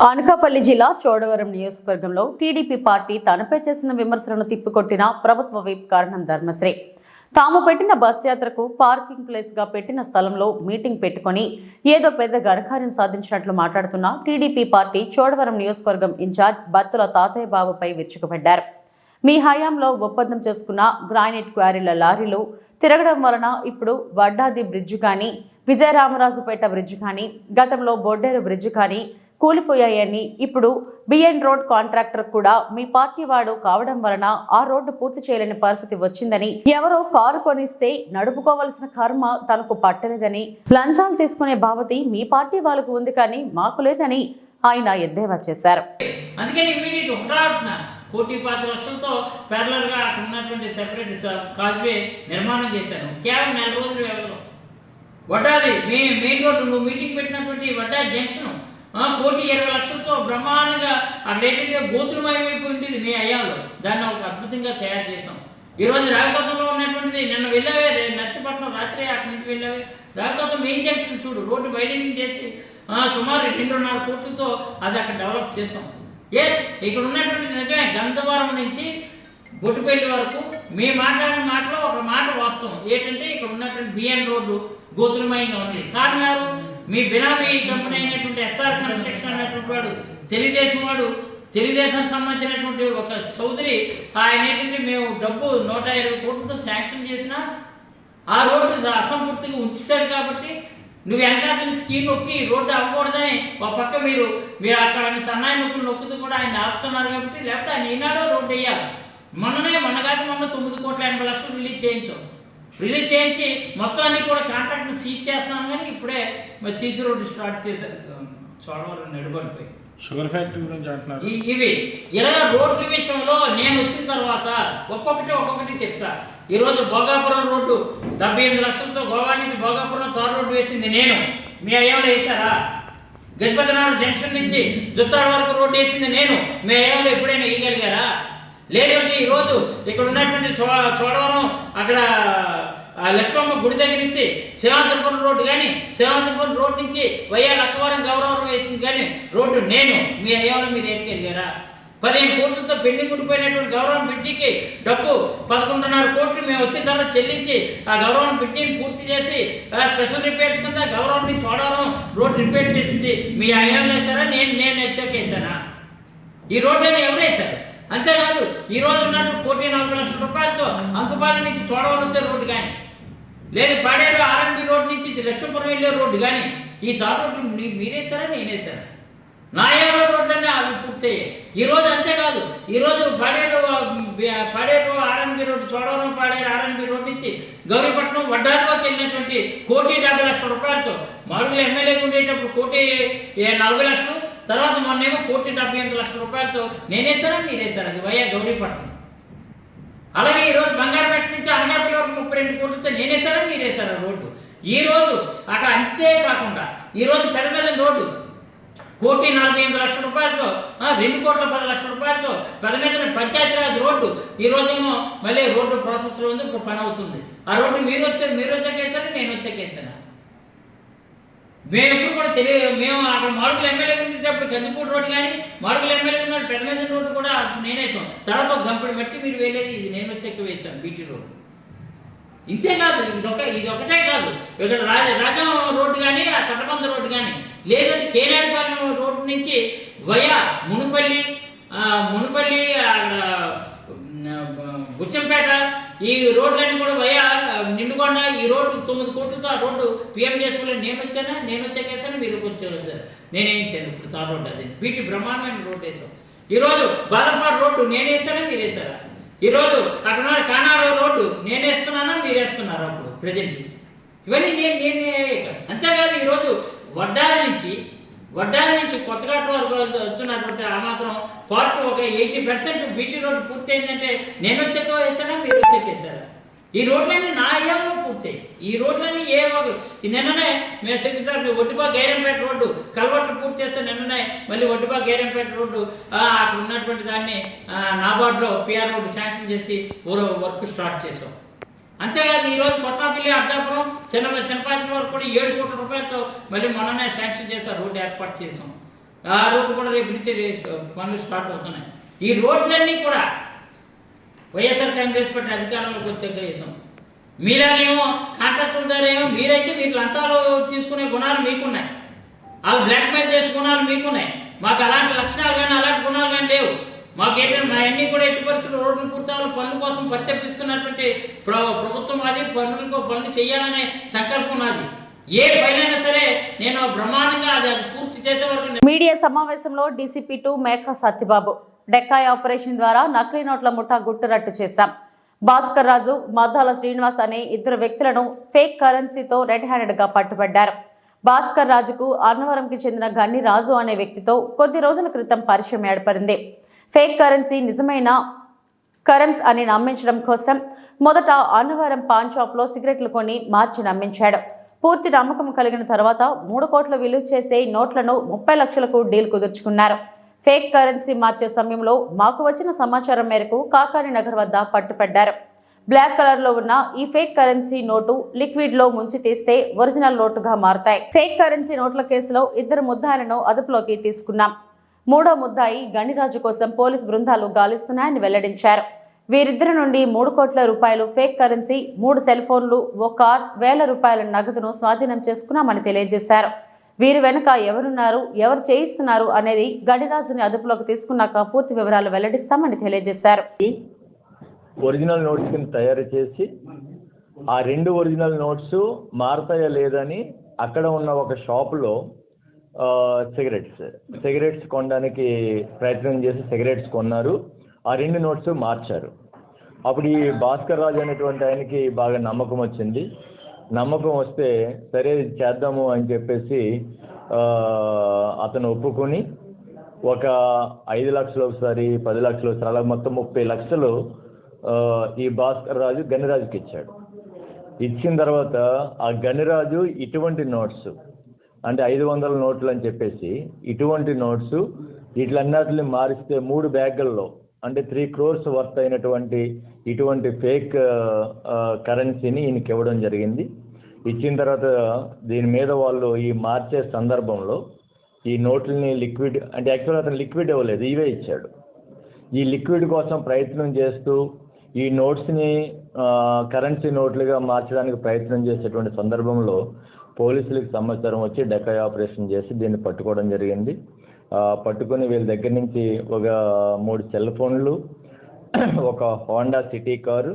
అనకాపల్లి జిల్లా చోడవరం నియోజకవర్గంలో టీడీపీ పార్టీ తనపై చేసిన విమర్శలను తిప్పికొట్టిన ప్రభుత్వ విప్ కారణం ధర్మశ్రీ. తాము పెట్టిన బస్ యాత్రకు పార్కింగ్ ప్లేస్ గా పెట్టిన స్థలంలో మీటింగ్ పెట్టుకుని ఏదో పెద్ద ఘనకార్యం సాధించినట్లు మాట్లాడుతున్న టీడీపీ పార్టీ చోడవరం నియోజకవర్గం ఇన్ఛార్జ్ బత్తుల తాతయ్య బాబుపై విరుచుకుపడ్డారు. మీ హయాంలో ఒప్పందం చేసుకున్న గ్రానైట్ క్వారీల లారీలు తిరగడం వలన ఇప్పుడు వడ్డాది బ్రిడ్జ్ కానీ, విజయరామరాజుపేట బ్రిడ్జ్ కానీ, గతంలో బొడ్డేరు బ్రిడ్జ్ కానీ కూలిపోయాయని, ఇప్పుడు బిఎన్ రోడ్ కాంట్రాక్టర్ కూడా మీ పార్టీ వాడు కావడం వలన ఆ రోడ్డు పూర్తి చేయలేని పరిస్థితి వచ్చిందని, ఎవరో కారు కొనిస్తే నడుపుకోవలసిన కర్మ తనకు పట్టలేదని, లంచాలు తీసుకునే బాబతి మీ పార్టీ వాళ్ళకు ఉంది కానీ మాకు లేదని ఆయన ఎద్దేవా చేశారు. అందుకని ఇమీడియట్ 1,25,00,000తో ప్యారలర్గా అక్కడ ఉన్నటువంటి సెపరేట్ కాజ్వే నిర్మాణం చేశాను. కేవలం 4 రోజుల వ్యవధిలో వడ్డాది మెయిన్ రోడ్డు నువ్వు మీటింగ్ పెట్టినటువంటి వడ్డాది జంక్షన్ 1,20,00,000తో బ్రహ్మాండంగా అక్కడ ఏంటంటే గోతులమయమైపోయి ఉంటుంది మీ అయ్యాలో. దాన్ని ఒక అద్భుతంగా తయారు చేసాం. ఈరోజు రావికొత్తంలో ఉన్నటువంటిది నిన్న వెళ్ళావే, నర్సీపట్నం రాత్రి అక్కడి నుంచి వెళ్ళావే, రావికొత్తం మెయిన్ జంక్షన్ చూడు, రోడ్డు వైడనింగ్ చేసి సుమారు 2.5 కోట్లతో అది అక్కడ డెవలప్ చేసాం. ఎస్, ఇక్కడ ఉన్నటువంటిది నిజమే. గంధవరం నుంచి బొట్టుపల్లి వరకు మీ మాట్లాడిన మాటలో ఒక మాట వాస్తవం ఏంటంటే ఇక్కడ ఉన్నటువంటి బిఎన్ రోడ్డు గోతులమయంగా ఉంది. కారణం ఎవరు? మీ బినామీ కంపెనీ అయినటువంటి ఎస్ఆర్ కన్స్ట్రక్షన్ అనేటువంటి వాడు తెలుగుదేశానికి సంబంధించినటువంటి ఒక చౌదరి. ఆయన ఏంటంటే మేము డబ్బు 120 కోట్లతో శాంక్షన్ చేసిన ఆ రోడ్డు అసంపూర్తిగా ఉంచేశాడు. కాబట్టి నువ్వు వెనకాల నుంచి కీ నొక్కి రోడ్డు అవ్వకూడదని ఒక పక్క మీరు అక్కడ సన్నాయి నొక్కులు నొక్కుతూ కూడా ఆయన ఆపుతున్నారు. కాబట్టి లేకపోతే ఆయన ఈనాడో రోడ్డు వేయాలి. మొన్న 9,80,00,000 రిలీజ్ చేయించి మొత్తం అన్ని కూడా కాంట్రాక్ట్ని సీజ్ చేస్తాను. కానీ ఇప్పుడే మరి సీసీ రోడ్డు స్టార్ట్ చేశారు. చోడవరం నడుబడిపోయి షుగర్ ఫ్యాక్టరీ గురించి అంటున్నారు. ఇవి ఇలా రోడ్ల విషయంలో నేను వచ్చిన తర్వాత ఒక్కొక్కటి చెప్తా. ఈరోజు భోగాపురం రోడ్డు 78 లక్షలతో గోవా నుంచి భోగాపురం తారు రోడ్డు వేసింది నేను. మీ అయ్యేవాళ్ళు వేశారా? గజపతినగరం జంక్షన్ నుంచి జుత్తాడు వరకు రోడ్డు వేసింది నేను. మీ అయ్యేవాళ్ళు ఎప్పుడైనా వేయగలిగారా? లేదంటే ఈరోజు ఇక్కడ ఉన్నటువంటి చోడవరం అక్కడ లక్ష్మమ్మ గుడి దగ్గర నుంచి శివాంతపురం రోడ్డు కానీ, శివాంతపురం రోడ్డు నుంచి వయ్యా లక్కవరం గౌరవరం వేసింది కానీ రోడ్డు నేను. మీ అయ్యేవాళ్ళు మీరు వేసుకెళ్ళారా? 15 కోట్లతో పెండింగ్ ఉండిపోయినటువంటి గౌరవం బ్రిడ్జికి డబ్బు 11.5 కోట్లు మేము వచ్చిన తర్వాత చెల్లించి ఆ గౌరవం బ్రిడ్జిని పూర్తి చేసి స్పెషల్ రిపేర్స్ కింద గౌరవం నుంచి చోడవరం రోడ్డు రిపేర్ చేసింది మీ అయ్యేవాళ్ళు వేశారా? నేను హెచ్చరికేశానా? ఈ రోడ్లని ఎవరు వేశారు? అంతేకాదు ఈరోజు ఉన్నటువంటి 1,40,00,000 రూపాయలతో అంకుపాలెం నుంచి చోడవరం వచ్చే రోడ్డు కానీ, లేదు పాడేరు ఆర్ఎన్బి రోడ్డు నుంచి లక్ష్మీపురం వెళ్ళే రోడ్డు కానీ, ఈ తారు రోడ్లు మీరేసారా నేనేసారా? నా ఏళ్ళ రోడ్లన్నీ అవి పూర్తయ్యాయి. ఈరోజు అంతేకాదు ఈరోజు Paderu RNB road, Chodavaram Paderu RNB road నుంచి గౌరీపట్నం వడ్డాదిలోకి వెళ్ళినటువంటి 1,50,00,000 రూపాయలతో మాడుగుల ఎమ్మెల్యేగా ఉండేటప్పుడు 1,40,00,000, తర్వాత మొన్నేమో 1,78,00,000 రూపాయలతో నేనేసారా మీరేసారా? అది వయ్యా గౌరీపట్నం. అలాగే ఈరోజు బంగారపేట నుంచి అనగాపల్లి వరకు 32 కోట్లతో నేనేసారా మీరేసారా రోడ్డు? ఈరోజు అక్కడ అంతేకాకుండా ఈరోజు పెద్దమెదల రోడ్డు 1,48,00,000 రూపాయలతో, 2,10,00,000 రూపాయలతో పెద్దమెదల పంచాయతీరాజ్ రోడ్డు ఈరోజేమో మళ్ళీ రోడ్డు ప్రాసెస్లో ఉంది. ఇప్పుడు పని అవుతుంది. ఆ రోడ్డు మీరు వచ్చాకేసారా నేను వచ్చాకేసారా? మేము ఎప్పుడు కూడా మేము అక్కడ మాడుగుల ఎమ్మెల్యే ఉండేటప్పుడు కందిపూడి రోడ్డు కానీ, మాడుగుల ఎమ్మెల్యే ఉన్న పెద్దమెదల రోడ్డు కూడా నేనేసాం. తర్వాత ఒక గంపడి బట్టి మీరు వెళ్ళేది ఇది నేను వచ్చాక వేసాను బీటీ రోడ్డు. ఇంతేకాదు ఇది ఒకటే కాదు, ఇక్కడ రాజం రోడ్డు కానీ, ఆ తటబంద రోడ్డు కానీ, లేదంటే కేనాడిపాలెం రోడ్డు నుంచి వయా మునుపల్లి అక్కడ బుచ్చంపేట ఈ రోడ్లన్నీ కూడా వయా నిండుకొండ ఈ రోడ్డు 9 కోట్లతో ఆ రోడ్డు పిఎం చేసుకోలేదు. నేను వచ్చాకేసాను మీరు వచ్చారు. నేనేయించాను ఇప్పుడు తార్ రోడ్డు. అది బీటీ బ్రహ్మాండమైన రోడ్డు వేసాం. ఈరోజు బాదర్పాడు రోడ్డు నేనేసారా మీరేసారా? ఈరోజు అక్కడ కానాడు రోడ్డు నేనేస్తున్నానా మీరేస్తున్నారా? అప్పుడు ప్రజెంట్ ఇవన్నీ నేనే. అంతేకాదు ఈరోజు వడ్డాది నుంచి కొత్తఘాట్ వరకు వస్తున్నటువంటి ఆ మాత్రం పార్ట్ ఒక 80% బీటీ రోడ్డు పూర్తి అయిందంటే నేను వచ్చాక వేసానా మీరు వచ్చాక వేసారా? ఈ రోడ్లన్నీ నా ఏమో పూర్తయి. ఈ రోడ్లన్నీ నిన్ననే మేము సెక్రటరీ ఒడ్డుపా గైరంపేట రోడ్డు కలవట్లు పూర్తి చేస్తే నిన్ననే మళ్ళీ ఒడ్డుపా గైరంపేట రోడ్డు అక్కడ ఉన్నటువంటి దాన్ని నాబార్డులో పిఆర్ రోడ్డు శాంక్షన్ చేసి వర్క్ స్టార్ట్ చేసాం. అంతేకాదు ఈరోజు కొట్టాపల్లి అర్జాపురం చిన్నపాత్ర వరకు కూడా 7 కోట్ల రూపాయలతో మళ్ళీ మొన్ననే శాంక్షన్ చేసి ఆ రోడ్డు ఏర్పాటు చేసాం. ఆ రోడ్డు కూడా రేపు నుంచి పనులు స్టార్ట్ అవుతున్నాయి. ఈ రోడ్లన్నీ కూడా వైఎస్ఆర్ కాంగ్రెస్ పార్టీ అధికారంలోకి వచ్చాక వేసాం. మీలాగేమో కాంట్రాక్టుల ద్వారా ఏమో మీరైతే మీరు లంచాలు తీసుకునే గుణాలు మీకున్నాయి, వాళ్ళు బ్లాక్మెయిల్ చేసే గుణాలు మీకున్నాయి. మాకు అలాంటి లక్షణాలు కానీ అలాంటి గుణాలు కానీ లేవు. మాకేంటంటే మా అన్నీ కూడా ఎట్టి పరిస్థితులు రోడ్లు పూర్తాలు పనుల కోసం ప్రత్యపిస్తున్నటువంటి ప్రభుత్వం అది పనులు చేయాలనే సంకల్పం నాది. ఏ ఫైల్ అయినా సరే నేను బ్రహ్మాండంగా అది పూర్తి చేసే వరకు. మీడియా సమావేశంలో డీసీపీ 2 మేకా సత్యబాబు డెక్కాయ్ ఆపరేషన్ ద్వారా నకిలీ నోట్ల ముఠా గుట్టురట్టు చేశాం. భాస్కర్ రాజు, మద్దాల శ్రీనివాస్ అనే 2 వ్యక్తులను ఫేక్ కరెన్సీతో రెడ్ హ్యాండెడ్ గా పట్టుబడ్డారు. భాస్కర్ రాజుకు అన్నవరంకి చెందిన గన్ని రాజు అనే వ్యక్తితో కొద్ది రోజుల క్రితం పరిచయం ఏర్పడింది. ఫేక్ కరెన్సీ నిజమైన కరెన్స్ అని నమ్మించడం కోసం మొదట అన్నవరం పాన్ షాప్ లో సిగరెట్లు కొని మార్చి నమ్మించాడు. పూర్తి నమ్మకం కలిగిన తర్వాత 3 కోట్ల విలువ చేసే నోట్లను 30 లక్షలకు డీల్ కుదుర్చుకున్నారు. ఫేక్ కరెన్సీ మార్చే సమయంలో మాకు వచ్చిన సమాచారం మేరకు కాకాని నగర్ వద్ద పట్టుపడ్డారు. బ్లాక్ కలర్ లో ఉన్న ఈ ఫేక్ కరెన్సీ నోటు లిక్విడ్ లో ముంచి తీస్తే ఒరిజినల్ నోటుగా మారతాయి. ఫేక్ కరెన్సీ నోట్ల కేసులో 2 ముద్దాయిలను అదుపులోకి తీసుకున్నాం. 3వ ముద్దాయి గణిరాజు కోసం పోలీసు బృందాలు గాలిస్తున్నాయని వెల్లడించారు. వీరిద్దరి నుండి 3 కోట్ల రూపాయలు ఫేక్ కరెన్సీ, 3 సెల్ ఫోన్లు, 1 కార్, వేల రూపాయల నగదును స్వాధీనం చేసుకున్నామని తెలియజేశారు. వీరి వెనుక ఎవరున్నారు, ఎవరు చేయిస్తున్నారు అనేది గణిరాజుని అదుపులోకి తీసుకున్నాక పూర్తి వివరాలు వెల్లడిస్తామని తెలియజేశారు. ఒరిజినల్ నోట్స్ కింద తయారు చేసి ఆ 2 ఒరిజినల్ నోట్స్ మారతాయా లేదని అక్కడ ఉన్న ఒక షాపులో సిగరెట్స్ కొనడానికి ప్రయత్నం చేసి సిగరెట్స్ కొన్నారు. ఆ 2 నోట్స్ మార్చారు. అప్పుడు ఈ భాస్కర్ రాజు అనేటువంటి ఆయనకి బాగా నమ్మకం వచ్చింది. నమ్మకం వస్తే సరే చేద్దాము అని చెప్పేసి అతను ఒప్పుకొని ఒక 5 లక్షలు ఒకసారి, 10 లక్షలు ఒకసారి, అలా మొత్తం 30 లక్షలు ఈ భాస్కర్ రాజు గణిరాజుకి ఇచ్చాడు. ఇచ్చిన తర్వాత ఆ గణిరాజు ఇటువంటి నోట్స్ అంటే 500 నోట్లు అని చెప్పేసి ఇటువంటి నోట్స్ వీటిలన్నిటిని మారిస్తే 3 బ్యాగుల్లో అంటే 3 crores వర్త్ అయినటువంటి ఇటువంటి ఫేక్ కరెన్సీని ఈయనకి ఇవ్వడం జరిగింది. ఇచ్చిన తర్వాత దీని మీద వాళ్ళు ఈ మార్చే సందర్భంలో ఈ నోట్లని లిక్విడ్ అంటే యాక్చువల్గా అతను లిక్విడ్ ఇవ్వలేదు, ఇవే ఇచ్చాడు. ఈ లిక్విడ్ కోసం ప్రయత్నం చేస్తూ ఈ నోట్స్ని కరెన్సీ నోట్లుగా మార్చడానికి ప్రయత్నం చేసేటువంటి సందర్భంలో పోలీసులకు సమాచారం వచ్చి డెకాయ్ ఆపరేషన్ చేసి దీన్ని పట్టుకోవడం జరిగింది. పట్టుకొని వీళ్ళ దగ్గర నుంచి ఒక 3 సెల్ ఫోన్లు, ఒక హోండా సిటీ కారు,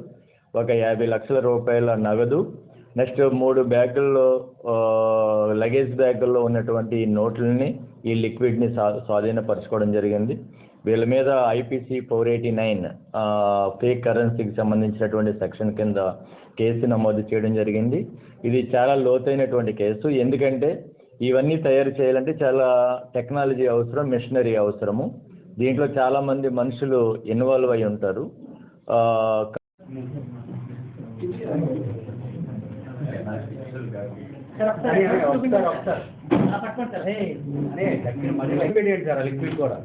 ఒక 50 లక్షల రూపాయల నగదు, నెక్స్ట్ 3 బ్యాగుల్లో లగేజ్ బ్యాగుల్లో ఉన్నటువంటి ఈ నోట్లని ఈ లిక్విడ్ని స్వాధీనపరచుకోవడం జరిగింది. వీళ్ళ మీద IPC 489 ఫేక్ కరెన్సీకి సంబంధించినటువంటి సెక్షన్ కింద కేసు నమోదు చేయడం జరిగింది. ఇది చాలా లోతైనటువంటి కేసు. ఎందుకంటే ఇవన్నీ తయారు చేయాలంటే చాలా టెక్నాలజీ అవసరం, మెషినరీ అవసరము. దీంట్లో చాలామంది మనుషులు ఇన్వాల్వ్ అయి ఉంటారు. లిక్విడ్ కూడా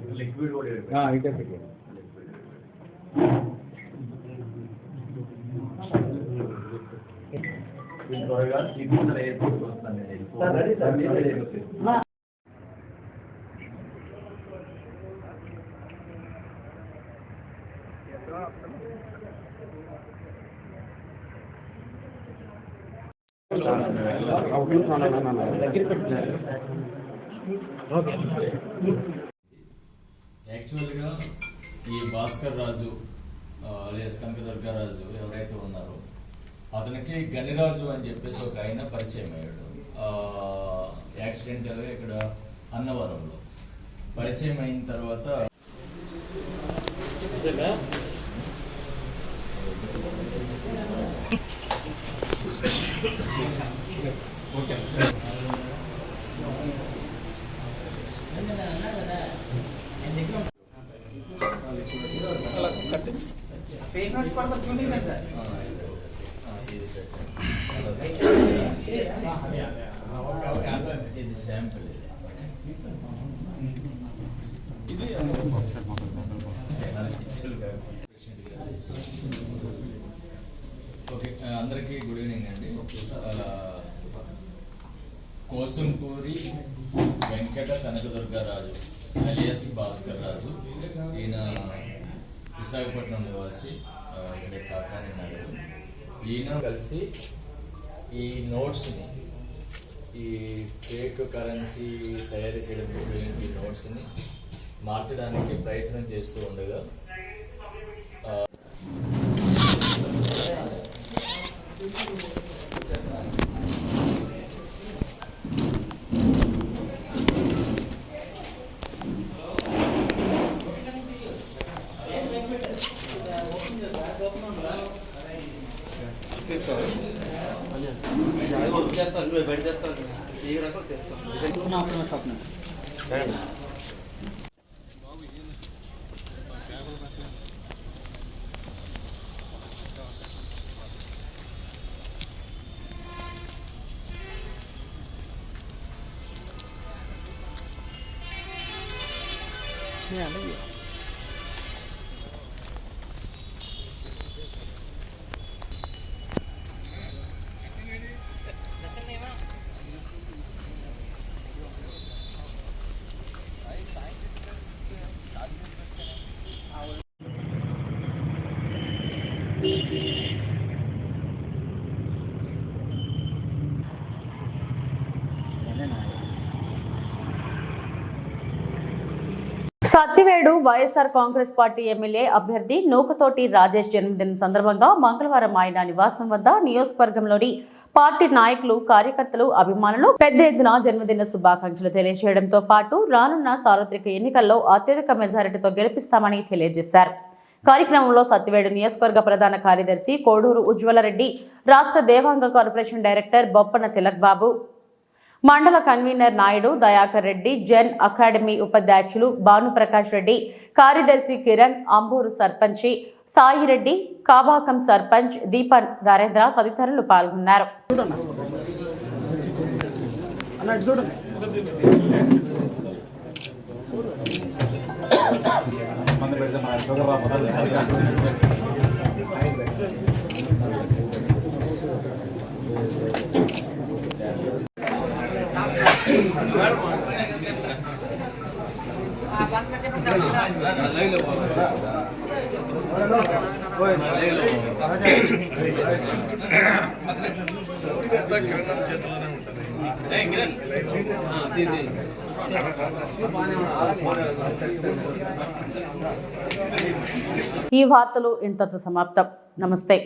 యాక్చువల్గా ఈ భాస్కర్ రాజు alias కనకదుర్గారాజు ఎవరైతే ఉన్నారో అతనికి గణిరాజు అని చెప్పేసి ఒక ఆయన పరిచయం అయ్యాడు. యాక్సిడెంటల్గా ఇక్కడ అన్నవరంలో పరిచయం అయిన తర్వాత ఇది శాంపుల్. ఓకే, అందరికీ గుడ్ ఈవినింగ్ అండి. కోసంపూరి వెంకట కనకదుర్గారాజు alias భాస్కర్ రాజు. ఈయన విశాఖపట్నం నివాసి, ఇక్కడ కాకాని నగర్. ఈయన కలిసి ఈ నోట్స్ని, ఈ ఫేక్ కరెన్సీ తయారు చేయడానికి ఉపయోగించే నోట్స్ని మార్చడానికి ప్రయత్నం చేస్తూ ఉండగా సత్యవేడు వైఎస్ఆర్ కాంగ్రెస్ పార్టీ ఎమ్మెల్యే అభ్యర్థి నూకతోటి రాజేష్ జన్మదినం సందర్భంగా మంగళవారం ఆయన నివాసం వద్ద నియోజకవర్గంలోని పార్టీ నాయకులు, కార్యకర్తలు, అభిమానులు పెద్ద ఎత్తున జన్మదిన శుభాకాంక్షలు తెలియజేయడంతో పాటు రానున్న సార్వత్రిక ఎన్నికల్లో అత్యధిక మెజారిటీతో గెలిపిస్తామని తెలియజేశారు. కార్యక్రమంలో సత్యవేడు నియోజకవర్గ ప్రధాన కార్యదర్శి కోడూరు ఉజ్వలరెడ్డి, రాష్ట్ర దేవాంగ కార్పొరేషన్ డైరెక్టర్ బొప్పన తిలక్ బాబు, మండల కన్వీనర్ నాయుడు దయాకర్ రెడ్డి, జెన్ అకాడమీ ఉపాధ్యక్షులు భానుప్రకాష్ రెడ్డి, కార్యదర్శి కిరణ్, అంబూరు సర్పంచి సాయిరెడ్డి, కాబాకం సర్పంచ్ దీప నరేంద్ర తదితరులు పాల్గొన్నారు. ఈ వార్తలు ఇంతతో సమాప్తం. నమస్తే.